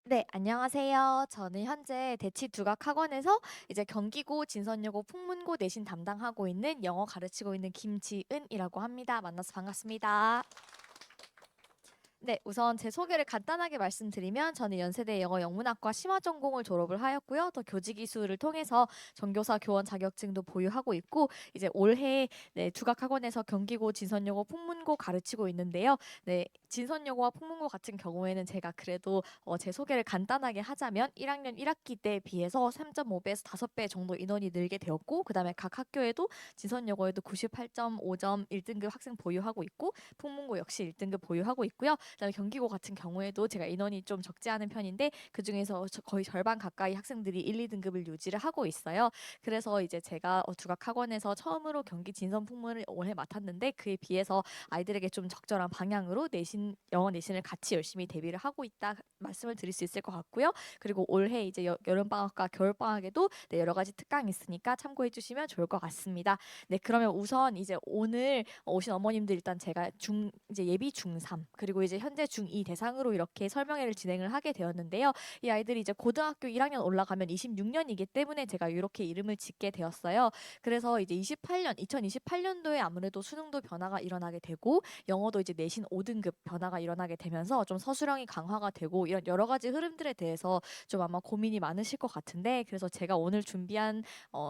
네, 안녕하세요. 저는 현재 대치 두각학원에서 이제 경기고, 진선여고, 풍문고 내신 담당하고 있는 영어 가르치고 있는 김지은이라고 합니다. 만나서 반갑습니다. 네, 우선 제 소개를 간단하게 말씀드리면 저는 연세대 영어 영문학과 심화 전공을 졸업을 하였고요. 또 교직이수를 통해서 전교사 교원 자격증도 보유하고 있고 이제 올해 네, 두각학원에서 경기고, 진선여고, 풍문고 가르치고 있는데요. 네, 진선여고와 풍문고 같은 경우에는 제가 그래도 제 소개를 간단하게 하자면 1학년 1학기 때에 비해서 3.5배에서 5배 정도 인원이 늘게 되었고 그다음에 각 학교에도 진선여고에도 98.5점 1등급 학생 보유하고 있고 풍문고 역시 1등급 보유하고 있고요. 그다음에 경기고 같은 경우에도 제가 인원이 좀 적지 않은 편인데 그중에서 거의 절반 가까이 학생들이 1, 2등급을 유지를 하고 있어요. 그래서 이제 제가 두각학원에서 처음으로 경기 진선풍문을 올해 맡았는데 그에 비해서 아이들에게 좀 적절한 방향으로 내신 영어 내신을 같이 열심히 대비를 하고 있다 말씀을 드릴 수 있을 것 같고요. 그리고 올해 이제 여름 방학과 겨울 방학에도 네, 여러 가지 특강이 있으니까 참고해 주시면 좋을 것 같습니다. 네, 그러면 우선 이제 오늘 오신 어머님들 일단 제가 이제 예비 중3 그리고 이제 현재 중2 대상으로 이렇게 설명회를 진행을 하게 되었는데요. 이 아이들이 이제 고등학교 1학년 올라가면 26년이기 때문에 제가 이렇게 이름을 짓게 되었어요. 그래서 이제 2028년도에 아무래도 수능도 변화가 일어나게 되고 영어도 이제 내신 5등급 변화가 일어나게 되면서 좀 서술형이 강화가 되고 이런 여러 가지 흐름들에 대해서 좀 아마 고민이 많으실 것 같은데 그래서 제가 오늘 준비한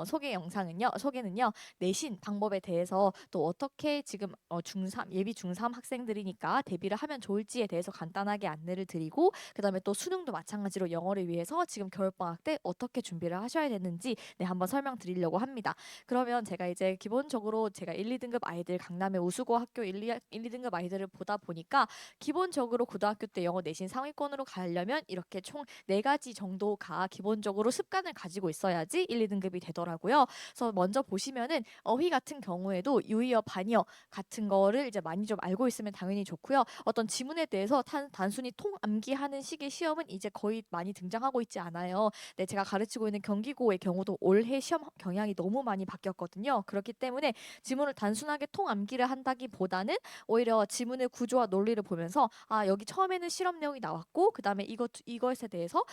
소개는요. 내신 방법에 대해서 또 어떻게 지금 중3 예비 중3 학생들이니까 대비를 하면 좋을지에 대해서 간단하게 안내를 드리고 그다음에 또 수능도 마찬가지로 영어를 위해서 지금 겨울방학 때 어떻게 준비를 하셔야 되는지 네, 한번 설명드리려고 합니다. 그러면 제가 이제 기본적으로 제가 1, 2등급 아이들 강남의 우수고 학교 1, 2등급 아이들을 보다 보니까 기본적으로 고등학교 때 영어 내신 상위권으로 가려면 이렇게 총 4가지 정도가 기본적으로 습관을 가지고 있어야지 1, 2등급이 되더라고요. 그래서 먼저 보시면은 어휘 같은 경우에도 유의어, 반의어 같은 거를 이제 많이 좀 알고 있으면 당연히 좋고요. 어떤 지문에 대해서 단순히 통 암기하는 식의 시험은 이제 거의 많이 등장하고 있지 않아요. 네, 제가 가르치고 있는 경기고의 경우도 올해 시험 경향이 너무 많이 바뀌었거든요. 그렇기 때문에 지문을 단순하게 통 암기를 한다기보다는 오히려 지문의 구조와 논리를 보면서 여기 처음에는 실험 내용이 나왔고 그다음에 이것에 대해서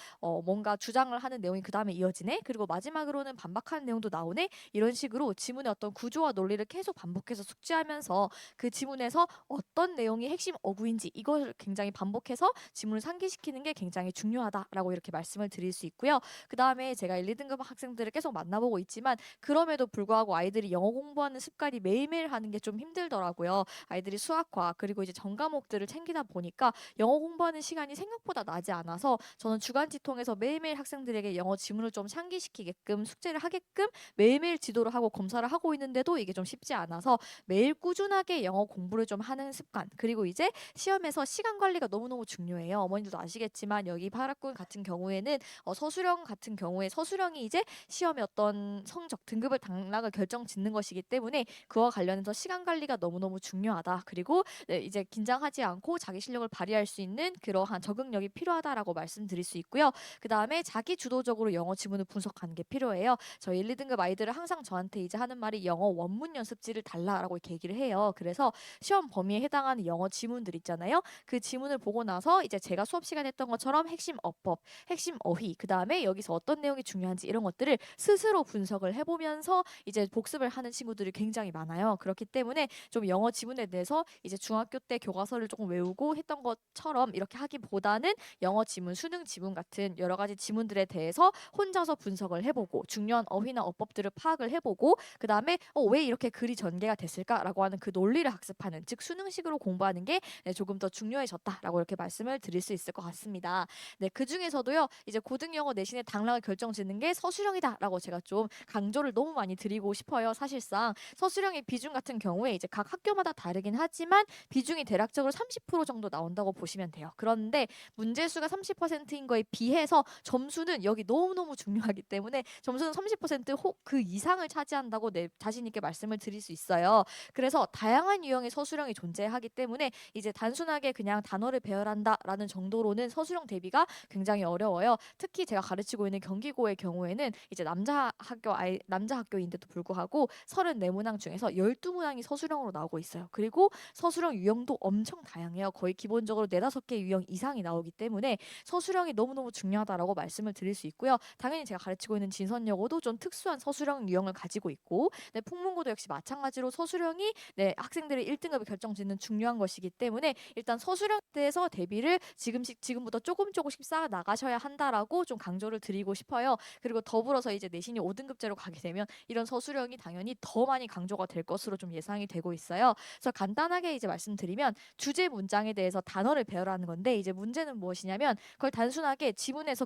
뭔가 주장을 하는 내용이 그다음에 이어지네. 그리고 마지막으로는 반박하는 내용도 나오네. 이런 식으로 지문의 어떤 구조와 논리를 계속 반복해서 숙지하면서 그 지문에서 어떤 내용이 핵심 어구인지 이걸 굉장히 반복해서 지문을 상기시키는 게 굉장히 중요하다라고 이렇게 말씀을 드릴 수 있고요. 그 다음에 제가 1, 2등급 학생들을 계속 만나보고 있지만 그럼에도 불구하고 아이들이 영어 공부하는 습관이 매일매일 하는 게 좀 힘들더라고요. 아이들이 수학과 그리고 이제 전 과목들을 챙기다 보니까 영어 공부하는 시간이 생각보다 나지 않아서 저는 주간지 통해서 매일매일 학생들에게 영어 지문을 좀 상기시키게끔 숙제를 하게끔 매일매일 지도를 하고 검사를 하고 있는데도 이게 좀 쉽지 않아서 매일 꾸준하게 영어 공부를 좀 하는 습관. 그리고 이제 시험에서 시간 관리가 너무너무 중요해요. 어머님들도 아시겠지만 여기 파라군 같은 경우에는 서술형 같은 경우에 서술형이 이제 시험의 어떤 성적, 등급을 당락을 결정짓는 것이기 때문에 그와 관련해서 시간 관리가 너무너무 중요하다. 그리고 네, 이제 긴장하지 않고 자기 실력을 발휘할 수 있는 그러한 적응력이 필요하다라고 말씀드릴 수 있고요. 그 다음에 자기 주도적으로 영어 지문을 분석하는 게 필요해요. 저희 1, 2등급 아이들은 항상 저한테 이제 하는 말이 영어 원문 연습지를 달라라고 이렇게 얘기를 해요. 그래서 시험 범위에 해당하는 영어 지문들 있잖아요. 그 지문을 보고 나서 이제 제가 수업 시간에 했던 것처럼 핵심 어법, 핵심 어휘, 그 다음에 여기서 어떤 내용이 중요한지 이런 것들을 스스로 분석을 해보면서 이제 복습을 하는 친구들이 굉장히 많아요. 그렇기 때문에 좀 영어 지문에 대해서 이제 중학교 때 교과서를 조금 외우고 했던 것처럼 이렇게 하기보다는 영어 지문, 수능 지문 같은 여러 가지 지문들에 대해서 혼자서 분석을 해보고 중요한 어휘나 어법들을 파악을 해보고 그 다음에 왜 이렇게 글이 전개가 됐을까라고 하는 그 논리를 학습하는 즉 수능식으로 공부하는 게 네, 조금 더 중요해졌다라고 이렇게 말씀을 드릴 수 있을 것 같습니다. 네, 그 중에서도요 이제 고등 영어 내신의 당락을 결정짓는 게 서술형이다라고 제가 좀 강조를 너무 많이 드리고 싶어요. 사실상 서술형의 비중 같은 경우에 이제 각 학교마다 다르긴 하지만 비중이 대략적으로 30% 정도 나온다고 보시면 돼요. 그런데 문제 수가 30%인 거에 비해서 점수는 여기 너무너무 중요하기 때문에 점수는 30%혹 그 이상을 차지한다고 자신 있게 말씀을 드릴 수 있어요. 그래서 다양한 유형의 서술형이 존재하기 때문에 이제 단순하게 단순하게 그냥 단어를 배열한다라는 정도로는 서술형 대비가 굉장히 어려워요. 특히 제가 가르치고 있는 경기고의 경우에는 이제 남자 학교인데도 불구하고 34문항 중에서 12문항이 서술형으로 나오고 있어요. 그리고 서술형 유형도 엄청 다양해요. 거의 기본적으로 4-5개 유형 이상이 나오기 때문에 서술형이 너무너무 중요하다라고 말씀을 드릴 수 있고요. 당연히 제가 가르치고 있는 진선여고도 좀 특수한 서술형 유형을 가지고 있고, 네, 풍문고도 역시 마찬가지로 서술형이 네, 학생들의 1등급을 결정짓는 중요한 것이기 때문에 일단 서술형에 대해서 대비를 지금부터 조금씩 쌓아 나가셔야 한다라고 좀 강조를 드리고 싶어요. 그리고 더불어서 이제 내신이 5등급제로 가게 되면 이런 서술형이 당연히 더 많이 강조가 될 것으로 좀 예상이 되고 있어요. 그래서 간단하게 이제 말씀드리면 주제 문장에 대해서 단어를 배열하는 건데, 이제 문제는 무엇이냐면 그걸 단순하게 지문에서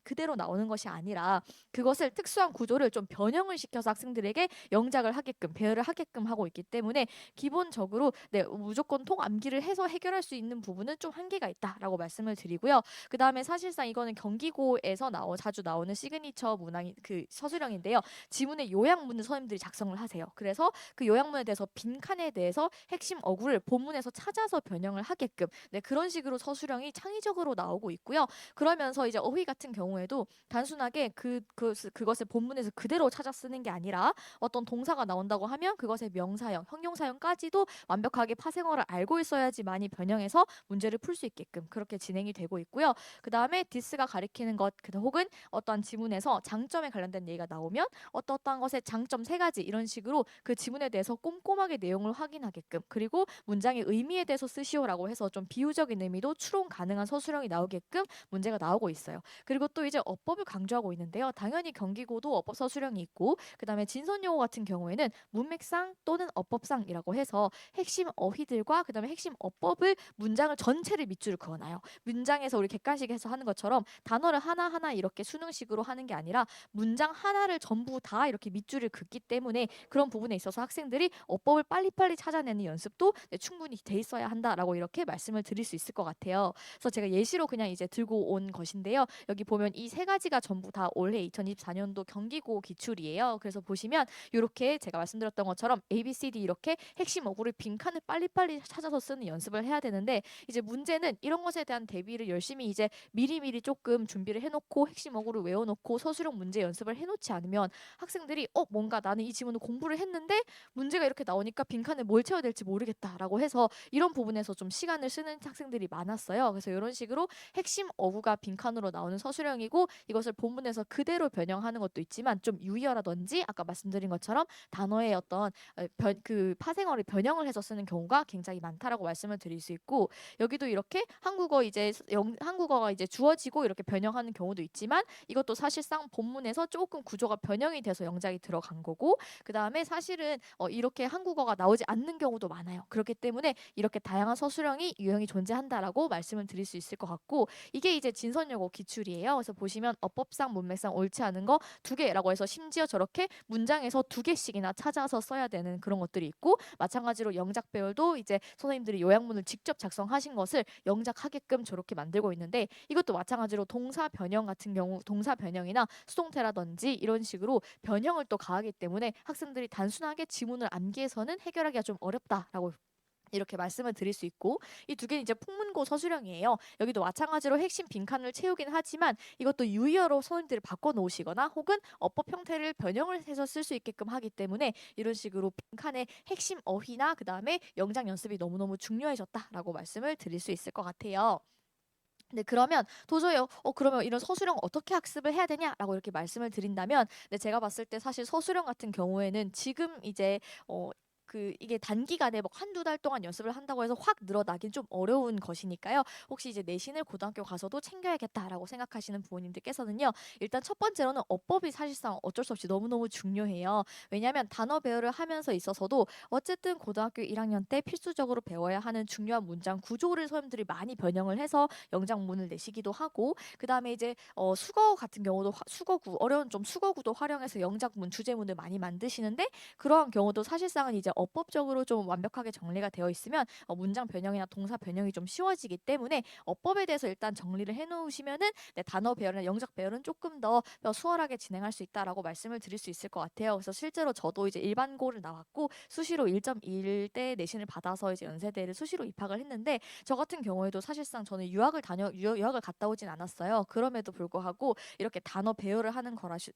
그대로 나오는 것이 아니라 그것을 특수한 구조를 좀 변형을 시켜서 학생들에게 영작을 하게끔 배열을 하게끔 하고 있기 때문에 기본적으로 네, 무조건 통암기를 해서 해결할 수 있는 부분은 좀 한계가 있다라고 말씀을 드리고요. 그 다음에 사실상 이거는 경기고에서 자주 나오는 시그니처 문항이 그 서술형인데요. 지문의 요약문을 선생님들이 작성을 하세요. 그래서 그 요약문에 대해서 빈칸에 대해서 핵심 어구를 본문에서 찾아서 변형을 하게끔 네, 그런 식으로 서술형이 창의적으로 나오고 있고요. 그러면서 이제 어휘 같은 경우에도 단순하게 그것을 본문에서 그대로 찾아 쓰는 게 아니라 어떤 동사가 나온다고 하면 그것의 명사형, 형용사형까지도 완벽하게 파생어를 알고 있어야지만이 변형해서 문제를 풀 수 있게끔 그렇게 진행이 되고 있고요. 그 다음에 디스가 가리키는 것 혹은 어떠한 지문에서 장점에 관련된 얘기가 나오면 어떠한 것의 장점 3가지 이런 식으로 그 지문에 대해서 꼼꼼하게 내용을 확인하게끔, 그리고 문장의 의미에 대해서 쓰시오라고 해서 좀 비유적인 의미도 추론 가능한 서술형이 나오게끔 문제가 나오고 있어요. 그리고 또 이제 어법을 강조하고 있는데요. 당연히 경기고도 어법 서술형이 있고, 그 다음에 진선용어 같은 경우에는 문맥상 또는 어법상이라고 해서 핵심 어휘들과 그 다음에 핵심 어법을 문장을 전체를 밑줄을 그어놔요. 문장에서 우리 객관식에서 하는 것처럼 단어를 하나하나 이렇게 수능식으로 하는 게 아니라 문장 하나를 전부 다 이렇게 밑줄을 긋기 때문에 그런 부분에 있어서 학생들이 어법을 빨리빨리 찾아내는 연습도 네, 충분히 돼 있어야 한다라고 이렇게 말씀을 드릴 수 있을 것 같아요. 그래서 제가 예시로 그냥 이제 들고 온 것인데요. 여기 보면 이 3가지가 전부 다 올해 2024년도 경기고 기출이에요. 그래서 보시면 이렇게 제가 말씀드렸던 것처럼 A, B, C, D 이렇게 핵심 어구를 빈칸을 빨리빨리 찾아서 쓰는 연습을 해야 되는데, 이제 문제는 이런 것에 대한 대비를 열심히 이제 미리미리 조금 준비를 해놓고 핵심 어구를 외워놓고 서술형 문제 연습을 해놓지 않으면 학생들이 뭔가 나는 이 지문을 공부를 했는데 문제가 이렇게 나오니까 빈칸을 뭘 채워야 될지 모르겠다라고 해서 이런 부분에서 좀 시간을 쓰는 학생들이 많았어요. 그래서 이런 식으로 핵심 어구가 빈칸으로 나오는 서술형이고 이것을 본문에서 그대로 변형하는 것도 있지만 좀 유의어라든지 아까 말씀드린 것처럼 단어의 어떤 그 파생어를 변형을 해서 쓰는 경우가 굉장히 많다라고 말씀을 드릴 수 있고, 여기도 이렇게 한국어가 이제 주어지고 이렇게 변형하는 경우도 있지만 이것도 사실상 본문에서 조금 구조가 변형이 돼서 영작이 들어간 거고, 그 다음에 사실은 이렇게 한국어가 나오지 않는 경우도 많아요. 그렇기 때문에 이렇게 다양한 서술형이 유형이 존재한다라고 말씀을 드릴 수 있을 것 같고, 이게 이제 진선여고 기출이에요. 그래서 보시면 어법상 문맥상 옳지 않은 거 2개라고 해서 심지어 저렇게 문장에서 2개씩이나 찾아서 써야 되는 그런 것들이 있고, 마찬가지로 영작 배열도 이제 선생님들이 요약문을 직접 작성하신 것을 영작하게끔 저렇게 만들고 있는데, 이것도 마찬가지로 동사 변형 같은 경우 동사 변형이나 수동태라든지 이런 식으로 변형을 또 가하기 때문에 학생들이 단순하게 지문을 암기해서는 해결하기가 좀 어렵다라고 이렇게 말씀을 드릴 수 있고, 이 2개는 이제 풍문고 서술형이에요. 여기도 마찬가지로 핵심 빈칸을 채우긴 하지만 이것도 유의어로 선생님들이 바꿔 놓으시거나 혹은 어법 형태를 변형을 해서 쓸 수 있게끔 하기 때문에 이런 식으로 빈칸의 핵심 어휘나 그 다음에 영작 연습이 너무너무 중요해졌다라고 말씀을 드릴 수 있을 것 같아요. 네, 그러면 도저히 그러면 이런 서술형 어떻게 학습을 해야 되냐라고 이렇게 말씀을 드린다면, 네, 제가 봤을 때 사실 서술형 같은 경우에는 지금 이제 이게 단기간에 뭐 한두 달 동안 연습을 한다고 해서 확 늘어나긴 좀 어려운 것이니까요. 혹시 이제 내신을 고등학교 가서도 챙겨야겠다라고 생각하시는 부모님들께서는요. 일단 첫 번째로는 어법이 사실상 어쩔 수 없이 너무너무 중요해요. 왜냐하면 단어 배열을 하면서 있어서도 어쨌든 고등학교 1학년 때 필수적으로 배워야 하는 중요한 문장 구조를 선생님들이 많이 변형을 해서 영장문을 내시기도 하고, 그 다음에 이제 수거 같은 경우도 수거구 어려운 좀 수거구도 활용해서 영작문 주제문을 많이 만드시는데, 그러한 경우도 사실상은 이제 어법적으로 좀 완벽하게 정리가 되어 있으면 문장 변형이나 동사 변형이 좀 쉬워지기 때문에 어법에 대해서 일단 정리를 해 놓으시면은 네, 단어 배열이나 영작 배열은 조금 더 수월하게 진행할 수 있다라고 말씀을 드릴 수 있을 것 같아요. 그래서 실제로 저도 이제 일반고를 나왔고 수시로 1.1대 내신을 받아서 이제 연세대를 수시로 입학을 했는데 저 같은 경우에도 사실상 저는 유학을 갔다 오진 않았어요. 그럼에도 불구하고 이렇게 단어 배열을 하는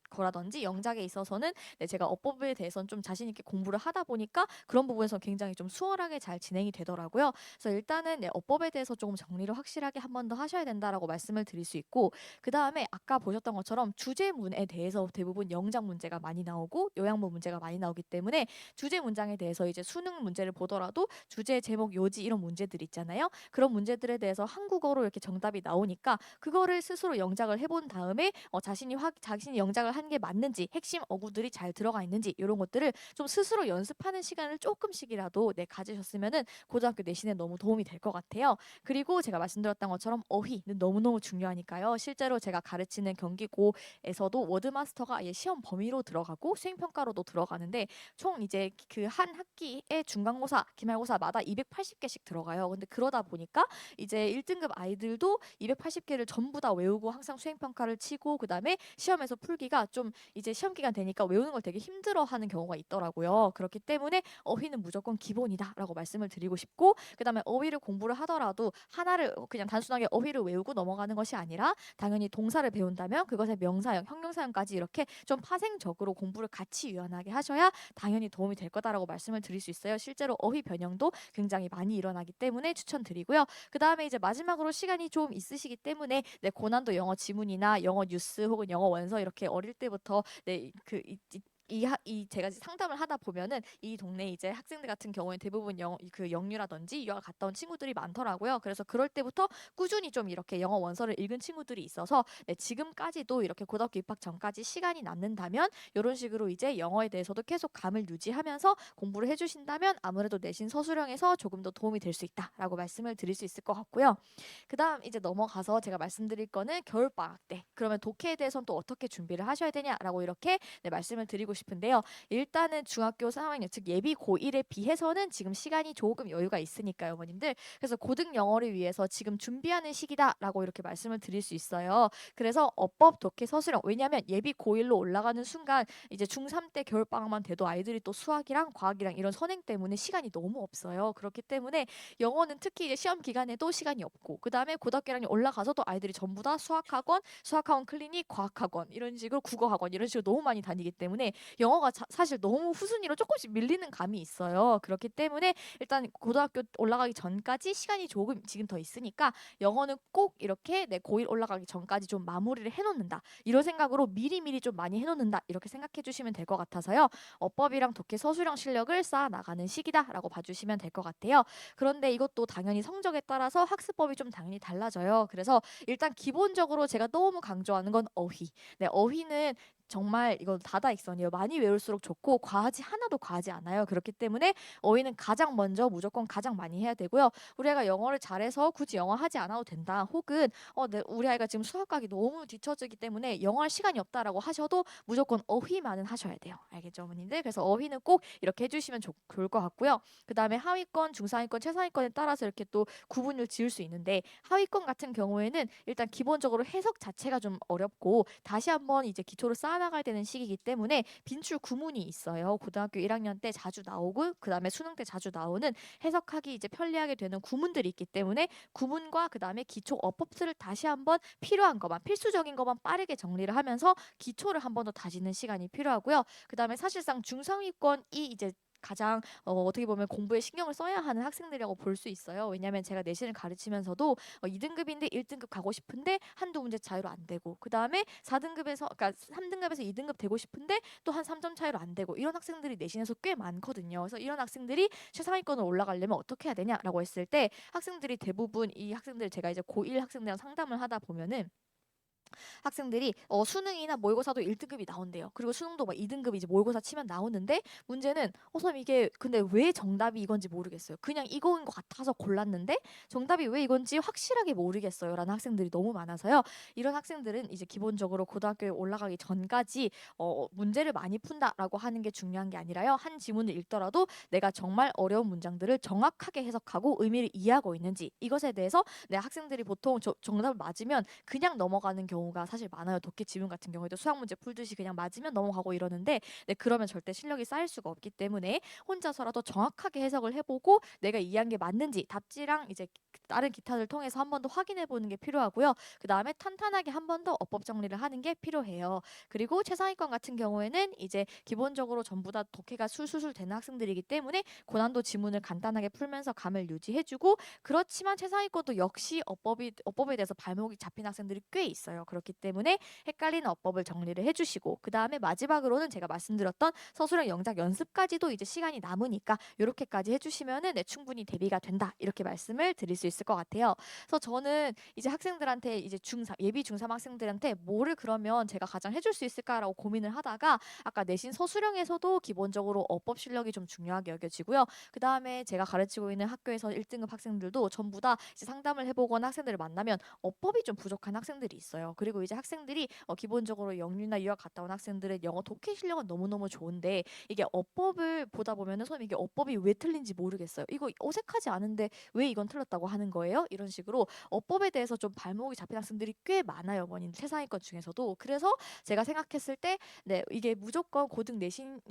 거라든지 영작에 있어서는 네, 제가 어법에 대해서는 좀 자신 있게 공부를 하다 보니까 그런 부분에서 굉장히 좀 수월하게 잘 진행이 되더라고요. 그래서 일단은 네, 어법에 대해서 조금 정리를 확실하게 한 번 더 하셔야 된다라고 말씀을 드릴 수 있고 그 다음에 아까 보셨던 것처럼 주제문에 대해서 대부분 영작 문제가 많이 나오고 요양문 문제가 많이 나오기 때문에 주제 문장에 대해서 이제 수능 문제를 보더라도 주제 제목 요지 이런 문제들 있잖아요. 그런 문제들에 대해서 한국어로 이렇게 정답이 나오니까 그거를 스스로 영작을 해본 다음에 자신이 영작을 한 게 맞는지 핵심 어구들이 잘 들어가 있는지 이런 것들을 좀 스스로 연습하는 시간을 조금씩이라도 네, 가지셨으면은 고등학교 내신에 너무 도움이 될 것 같아요. 그리고 제가 말씀드렸던 것처럼 어휘는 너무너무 중요하니까요. 실제로 제가 가르치는 경기고에서도 워드마스터가 아예 시험 범위로 들어가고 수행평가로도 들어가는데 총 이제 그 한 학기에 중간고사, 기말고사마다 280개씩 들어가요. 근데 그러다 보니까 이제 1등급 아이들도 280개를 전부 다 외우고 항상 수행평가를 치고 그다음에 시험에서 풀기가 좀 이제 시험 기간 되니까 외우는 걸 되게 힘들어하는 경우가 있더라고요. 그렇기 때문에 어휘는 무조건 기본이다라고 말씀을 드리고 싶고 그다음에 어휘를 공부를 하더라도 하나를 그냥 단순하게 어휘를 외우고 넘어가는 것이 아니라 당연히 동사를 배운다면 그것의 명사형, 형용사형까지 이렇게 좀 파생적으로 공부를 같이 유연하게 하셔야 당연히 도움이 될 거다라고 말씀을 드릴 수 있어요. 실제로 어휘 변형도 굉장히 많이 일어나기 때문에 추천드리고요. 그 다음에 이제 마지막으로 시간이 좀 있으시기 때문에 네, 고난도 영어 지문이나 영어 뉴스 혹은 영어 원서 이렇게 어릴 때부터 네, 제가 상담을 하다 보면은 이 동네 이제 학생들 같은 경우에 대부분 그 영유라든지 유학 갔다 온 친구들이 많더라고요. 그래서 그럴 때부터 꾸준히 좀 이렇게 영어 원서를 읽은 친구들이 있어서 네, 지금까지도 이렇게 고등학교 입학 전까지 시간이 남는다면 이런 식으로 이제 영어에 대해서도 계속 감을 유지하면서 공부를 해주신다면 아무래도 내신 서술형에서 조금 더 도움이 될 수 있다라고 말씀을 드릴 수 있을 것 같고요. 그다음 이제 넘어가서 제가 말씀드릴 거는 겨울방학 때 그러면 독해에 대해서는 또 어떻게 준비를 하셔야 되냐라고 이렇게 네, 말씀을 드리고 싶은데요. 일단은 중학교 3학년 즉 예비 고1에 비해서는 지금 시간이 조금 여유가 있으니까요, 어머님들. 그래서 고등 영어를 위해서 지금 준비하는 시기다라고 이렇게 말씀을 드릴 수 있어요. 그래서 어법, 독해, 서술형 왜냐하면 예비 고1로 올라가는 순간 이제 중3 때 겨울방학만 돼도 아이들이 또 수학이랑 과학이랑 이런 선행 때문에 시간이 너무 없어요. 그렇기 때문에 영어는 특히 이제 시험 기간에도 시간이 없고 그다음에 고등학교랑 올라가서도 아이들이 전부 다 수학학원 클리닉, 과학학원 이런 식으로 국어학원 이런 식으로 너무 많이 다니기 때문에 영어가 사실 너무 후순위로 조금씩 밀리는 감이 있어요. 그렇기 때문에 일단 고등학교 올라가기 전까지 시간이 조금 지금 더 있으니까 영어는 꼭 이렇게 내 고1 올라가기 전까지 좀 마무리를 해놓는다. 이런 생각으로 미리미리 좀 많이 해놓는다. 이렇게 생각해 주시면 될 것 같아서요. 어법이랑 독해 서술형 실력을 쌓아 나가는 시기다라고 봐주시면 될 것 같아요. 그런데 이것도 당연히 성적에 따라서 학습법이 좀 당연히 달라져요. 그래서 일단 기본적으로 제가 너무 강조하는 건 어휘. 네, 어휘는 정말 이건 다다익선이에요. 많이 외울수록 좋고 하나도 과하지 않아요. 그렇기 때문에 어휘는 가장 먼저 무조건 가장 많이 해야 되고요. 우리 아이가 영어를 잘해서 굳이 영어 하지 않아도 된다. 혹은 우리 아이가 지금 수학학이 너무 뒤처지기 때문에 영어 할 시간이 없다라고 하셔도 무조건 어휘만은 하셔야 돼요. 알겠죠, 어머님들? 그래서 어휘는 꼭 이렇게 해주시면 좋을 것 같고요. 그 다음에 하위권, 중상위권, 최상위권에 따라서 이렇게 또 구분을 지을 수 있는데 하위권 같은 경우에는 일단 기본적으로 해석 자체가 좀 어렵고 다시 한번 이제 기초를 쌓아나가야 되는 시기이기 때문에 빈출 구문이 있어요. 고등학교 1학년 때 자주 나오고 그 다음에 수능 때 자주 나오는 해석하기 이제 편리하게 되는 구문들이 있기 때문에 구문과 그 다음에 기초 어법들을 다시 한번 필요한 것만 필수적인 것만 빠르게 정리를 하면서 기초를 한 번 더 다지는 시간이 필요하고요. 그 다음에 사실상 중상위권이 이제 가장 어떻게 보면 공부에 신경을 써야 하는 학생들이라고 볼 수 있어요. 왜냐하면 제가 내신을 가르치면서도 2등급인데 1등급 가고 싶은데 한두 문제 차이로 안 되고 그 다음에 4등급에서 그러니까 3등급에서 2등급 되고 싶은데 또 한 3점 차이로 안 되고 이런 학생들이 내신에서 꽤 많거든요. 그래서 이런 학생들이 최상위권으로 올라가려면 어떻게 해야 되냐라고 했을 때 학생들이 대부분 이 학생들 제가 이제 고1 학생들이랑 상담을 하다 보면은 학생들이 수능이나 모의고사도 1등급이 나온대요. 그리고 수능도 막 2등급 이제 모의고사 치면 나오는데 문제는 선생님 이게 근데 왜 정답이 이건지 모르겠어요. 그냥 이거인 것 같아서 골랐는데 정답이 왜 이건지 확실하게 모르겠어요라는 학생들이 너무 많아서요. 이런 학생들은 이제 기본적으로 고등학교에 올라가기 전까지 문제를 많이 푼다라고 하는 게 중요한 게 아니라요. 한 지문을 읽더라도 내가 정말 어려운 문장들을 정확하게 해석하고 의미를 이해하고 있는지 이것에 대해서 내 학생들이 보통 정답을 맞으면 그냥 넘어가는 경우가 사실 많아요. 독해 지문 같은 경우에도 수학 문제 풀듯이 그냥 맞으면 넘어가고 이러는데 네, 그러면 절대 실력이 쌓일 수가 없기 때문에 혼자서라도 정확하게 해석을 해보고 내가 이해한 게 맞는지 답지랑 이제 다른 기타를 통해서 한 번 더 확인해 보는 게 필요하고요. 그 다음에 탄탄하게 한 번 더 어법 정리를 하는 게 필요해요. 그리고 최상위권 같은 경우에는 이제 기본적으로 전부 다 독해가 술술술 되는 학생들이기 때문에 고난도 지문을 간단하게 풀면서 감을 유지해주고 그렇지만 최상위권도 역시 어법에 대해서 발목이 잡힌 학생들이 꽤 있어요. 그렇기 때문에 헷갈리는 어법을 정리를 해주시고 그 다음에 마지막으로는 제가 말씀드렸던 서술형 영작 연습까지도 이제 시간이 남으니까 이렇게까지 해주시면은 네, 충분히 대비가 된다 이렇게 말씀을 드릴 수 있을 것 같아요. 그래서 저는 이제 학생들한테 이제 중3 예비 중3 학생들한테 뭐를 그러면 제가 가장 해줄 수 있을까라고 고민을 하다가 아까 내신 서술형에서도 기본적으로 어법 실력이 좀 중요하게 여겨지고요. 그 다음에 제가 가르치고 있는 학교에서 1등급 학생들도 전부 다 이제 상담을 해보거나 학생들을 만나면 어법이 좀 부족한 학생들이 있어요. 그리고 이제 학생들이 기본적으로 영유나 유학 갔다 온 학생들의 영어 독해 실력은 너무너무 좋은데 이게 어법을 보다 보면은 선생님 이게 어법이 왜 틀린지 모르겠어요. 이거 어색하지 않은데 왜 이건 틀렸다고 하는 거예요? 이런 식으로 어법에 대해서 좀 발목이 잡힌 학생들이 꽤 많아요. 원인 최상위권 중에서도. 그래서 제가 생각했을 때 네, 이게 무조건 고등 내신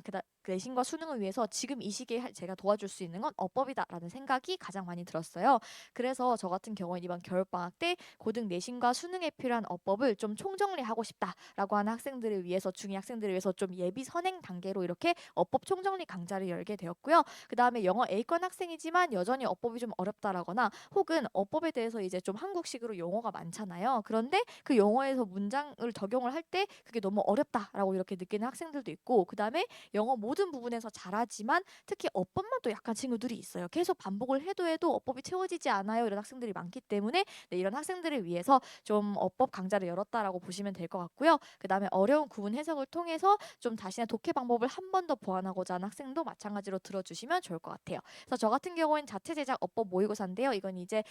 내신과 수능을 위해서 지금 이 시기에 제가 도와줄 수 있는 건 어법이다라는 생각이 가장 많이 들었어요. 그래서 저 같은 경우는 이번 겨울방학 때 고등 내신과 수능에 필요한 어법을 좀 총정리하고 싶다라고 하는 학생들을 위해서 중2 학생들을 위해서 좀 예비 선행 단계로 이렇게 어법 총정리 강좌를 열게 되었고요. 그 다음에 영어 A권 학생이지만 여전히 어법이 좀 어렵다라거나 혹은 어법에 대해서 이제 좀 한국식으로 용어가 많잖아요. 그런데 그 용어에서 문장을 적용을 할 때 그게 너무 어렵다라고 이렇게 느끼는 학생들도 있고 그 다음에 영어 모든 부분에서 잘하지만 특히 어법만 또 약한 친구들이 있어요. 계속 반복을 해도 어법이 채워지지 않아요. 이런 학생들이 많기 때문에 네, 이런 학생들을 위해서 좀 어법 강좌를 열었다라고 보시면 될 것 같고요. 그 다음에 어려운 구문 해석을 통해서 좀 자신의 독해 방법을 한 번 더 보완하고자 하는 학생도 마찬가지로 들어주시면 좋을 것 같아요. 그래서 저 같은 경우에는 자체 제작 어법 모의고사인데요. 이건 이제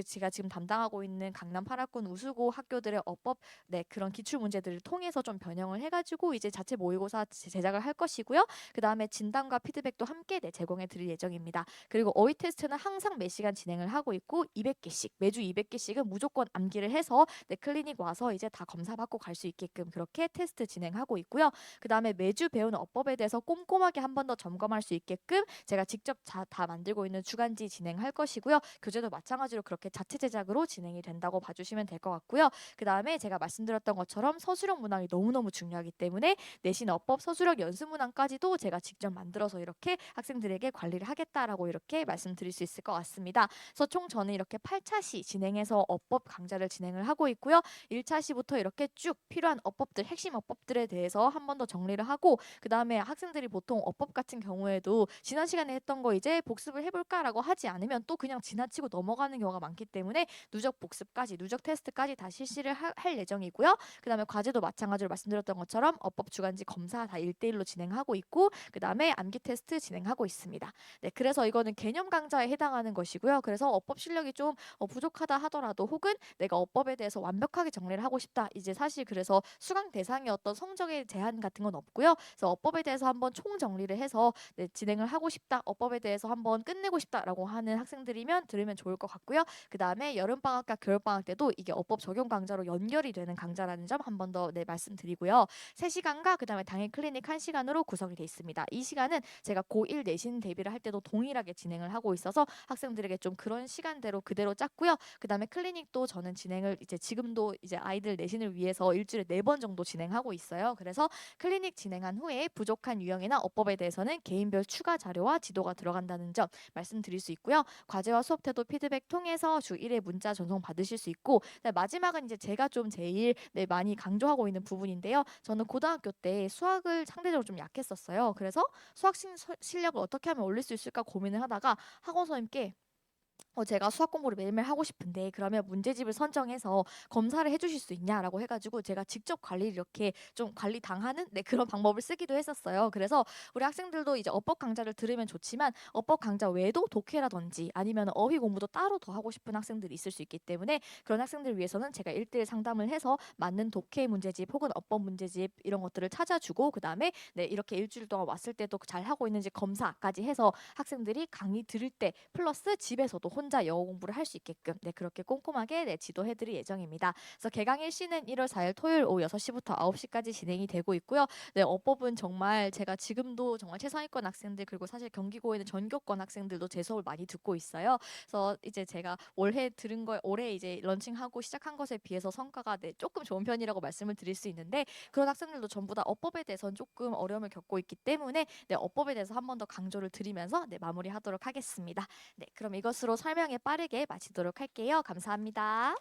제가 지금 담당하고 있는 강남 8학군 우수고 학교들의 어법 네, 그런 기출 문제들을 통해서 좀 변형을 해가지고 이제 자체 모의고사 제작을 할 것이고요. 그 다음에 진단과 피드백도 함께 네, 제공해 드릴 예정입니다. 그리고 어휘 테스트는 항상 매 시간 진행을 하고 있고 200개씩 매주 200개씩은 무조건 암기를 해서 네, 클리닉 와서 이제 다 검사 받고 갈 수 있게끔 그렇게 테스트 진행하고 있고요. 그 다음에 매주 배우는 어법에 대해서 꼼꼼하게 한 번 더 점검할 수 있게끔 제가 직접 다 만들고 있는 주간지 진행할 것이고요. 교재도 마찬가지로 그렇게 자체 제작으로 진행이 된다고 봐주시면 될 것 같고요. 그 다음에 제가 말씀드렸던 것처럼 서술형 문항이 너무너무 중요하기 때문에 내신 어법 서술형 연습 문항까지도 제가 직접 만들어서 이렇게 학생들에게 관리를 하겠다라고 이렇게 말씀드릴 수 있을 것 같습니다. 그래서 총 저는 이렇게 8차시 진행해서 어법 강좌를 진행을 하고 있고요. 1차시부터 이렇게 쭉 필요한 어법들, 핵심 어법들에 대해서 한 번 더 정리를 하고 그 다음에 학생들이 보통 어법 같은 경우에도 지난 시간에 했던 거 이제 복습을 해볼까라고 하지 않으면 또 그냥 지나치고 넘어가는 경우가 많기 때문에 누적 복습까지, 누적 테스트까지 다 실시를 할 예정이고요. 그 다음에 과제도 마찬가지로 말씀드렸던 것처럼 어법 주간지 검사 다 1대1로 진행하고 있고 그 다음에 암기 테스트 진행하고 있습니다. 네, 그래서 이거는 개념 강좌에 해당하는 것이고요. 그래서 어법 실력이 좀 부족하다 하더라도 혹은 내가 어법에 대해서 완벽하게 정리를 하고 싶다. 이제 사실 그래서 수강 대상의 어떤 성적의 제한 같은 건 없고요. 그래서 어법에 대해서 한번 총 정리를 해서 네, 진행을 하고 싶다. 어법에 대해서 한번 끝내고 싶다라고 하는 학생들이면 들으면 좋을 것 같고요. 그 다음에 여름방학과 겨울방학 때도 이게 어법 적용 강좌로 연결이 되는 강좌라는 점 한 번 더 네, 말씀드리고요. 3시간과 그 다음에 당일 클리닉 1시간으로 구성이 되어 있습니다. 이 시간은 제가 고1 내신 대비를 할 때도 동일하게 진행을 하고 있어서 학생들에게 좀 그런 시간대로 그대로 짰고요. 그 다음에 클리닉도 저는 진행을 이제 지금도 이제 아이들 내신을 위해서 일주일에 4번 정도 진행하고 있어요. 그래서 클리닉 진행한 후에 부족한 유형이나 어법에 대해서는 개인별 추가 자료와 지도가 들어간다는 점 말씀드릴 수 있고요. 과제와 수업 태도 피드백 통해서 주 1회 문자 전송 받으실 수 있고 마지막은 이제 제가 좀 제일 네, 많이 강조하고 있는 부분인데요. 저는 고등학교 때 수학을 상대적으로 좀 약했었어요. 그래서 수학 실력을 어떻게 하면 올릴 수 있을까 고민을 하다가 학원 선생님께 제가 수학 공부를 매일매일 하고 싶은데 그러면 문제집을 선정해서 검사를 해주실 수 있냐라고 해가지고 제가 직접 관리를 이렇게 좀 관리 당하는 네, 그런 방법을 쓰기도 했었어요. 그래서 우리 학생들도 이제 어법 강좌를 들으면 좋지만 어법 강좌 외에도 독해라든지 아니면 어휘 공부도 따로 더 하고 싶은 학생들이 있을 수 있기 때문에 그런 학생들을 위해서는 제가 1대1 상담을 해서 맞는 독해 문제집 혹은 어법 문제집 이런 것들을 찾아주고 그다음에 네, 이렇게 일주일 동안 왔을 때도 잘 하고 있는지 검사까지 해서 학생들이 강의 들을 때 플러스 집에서도 혼자 영어 공부를 할 수 있게끔 네, 그렇게 꼼꼼하게 네, 지도해드릴 예정입니다. 그래서 개강 일시는 1월 4일 토요일 오후 6시부터 9시까지 진행이 되고 있고요. 네, 어법은 정말 제가 지금도 정말 최상위권 학생들 그리고 사실 경기고에는 전교권 학생들도 제 수업을 많이 듣고 있어요. 그래서 이제 제가 올해 이제 런칭하고 시작한 것에 비해서 성과가 네, 조금 좋은 편이라고 말씀을 드릴 수 있는데 그런 학생들도 전부 다 어법에 대해서는 조금 어려움을 겪고 있기 때문에 네, 어법에 대해서 한 번 더 강조를 드리면서 네, 마무리하도록 하겠습니다. 네, 그럼 이것으로 설명에 빠르게 마치도록 할게요. 감사합니다.